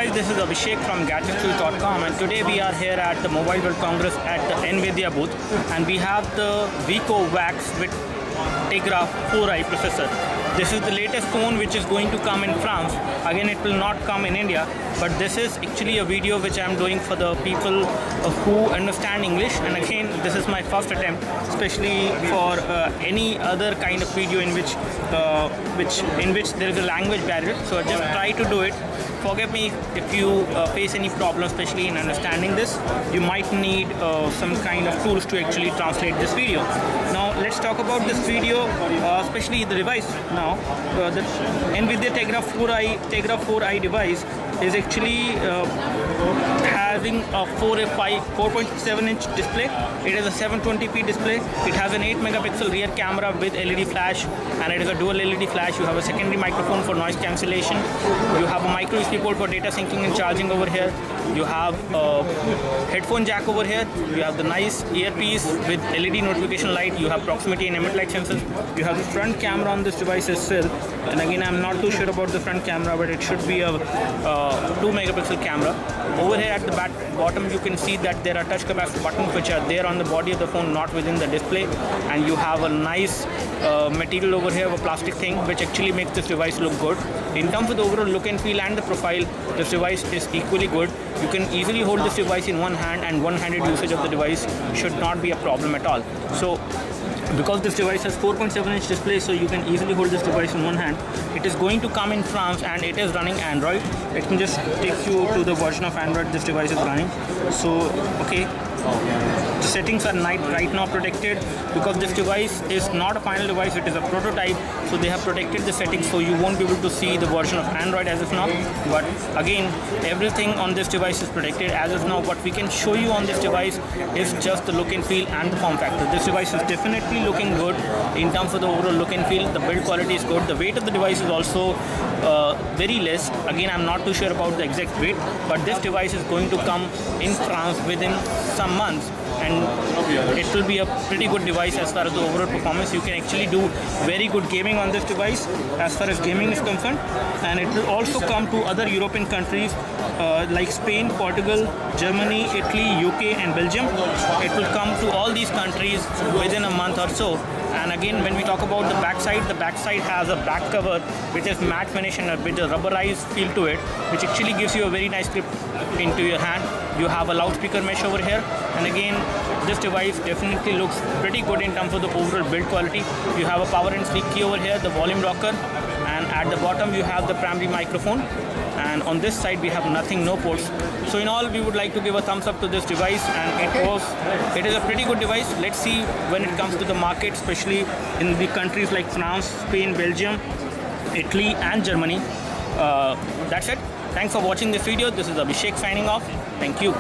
guys, this is Abhishek from GadgetStreet.com, and today we are here at the Mobile World Congress at the NVIDIA booth, and we have the Vico Wax with Tegra 4i processor. This is the latest phone which is going to come in France. Again, it will not come in India, but this is actually a video which I am doing for the people who understand English. And again, this is my first attempt, especially for any other kind of video in which there is a language barrier. So I just try to do it. Forgive me if you face any problem, especially in understanding this. You might need some kind of tools to actually translate this video. Now let's talk about this video, especially the device. Now the NVIDIA Tegra 4i device is actually having a 4.7-inch display. It is a 720p display. It has an 8 megapixel rear camera with LED flash, and it is a dual LED flash. You have a secondary microphone for noise cancellation. You have a micro USB port for data syncing and charging over here. You have a headphone jack over here. You have the nice earpiece with LED notification light. You have proximity and ambient light sensors. You have the front camera on this device as well. And again, I'm not too sure about the front camera, but it should be a 2 megapixel camera. Over here at the bottom, you can see that there are touch capacitor buttons which are there on the body of the phone, not within the display. And you have a nice material over here, a plastic thing, which actually makes this device look good. In terms of the overall look and feel and the profile, this device is equally good. You can easily hold this device in one hand, and one-handed usage of the device should not be a problem at all. So because this device has 4.7-inch display, so you can easily hold this device in one hand. It is going to come in France, and it is running Android. Let me just take you to the version of Android this device is running. So okay, the settings are right now protected because this device is not a final device, it is a prototype. So they have protected the settings, so you won't be able to see the version of Android as of now. But again, everything on this device is protected as of now. What we can show you on this device is just the look and feel and the form factor. This device is definitely looking good in terms of the overall look and feel. The build quality is good. The weight of the device is also very less. Again, I'm not too sure about the exact weight, but this device is going to come in France within some months, and it will be a pretty good device as far as the overall performance. You can actually do very good gaming on this device as far as gaming is concerned, and it will also come to other European countries like Spain, Portugal, Germany, Italy, UK and Belgium. It will come to all these countries within a month or so. And again, when we talk about the backside has a back cover which is matte finish and with a rubberized feel to it, which actually gives you a very nice grip into your hand. You have a loudspeaker mesh over here, and again, this device definitely looks pretty good in terms of the overall build quality. You have a power and sleep key over here, the volume rocker, and at the bottom you have the primary microphone, and on this side we have nothing, no ports. So in all, we would like to give a thumbs up to this device, and it is a pretty good device. Let's see when it comes to the market, especially in the countries like France, Spain, Belgium, Italy and Germany. That's it. Thanks for watching this video. This is Abhishek signing off. Thank you.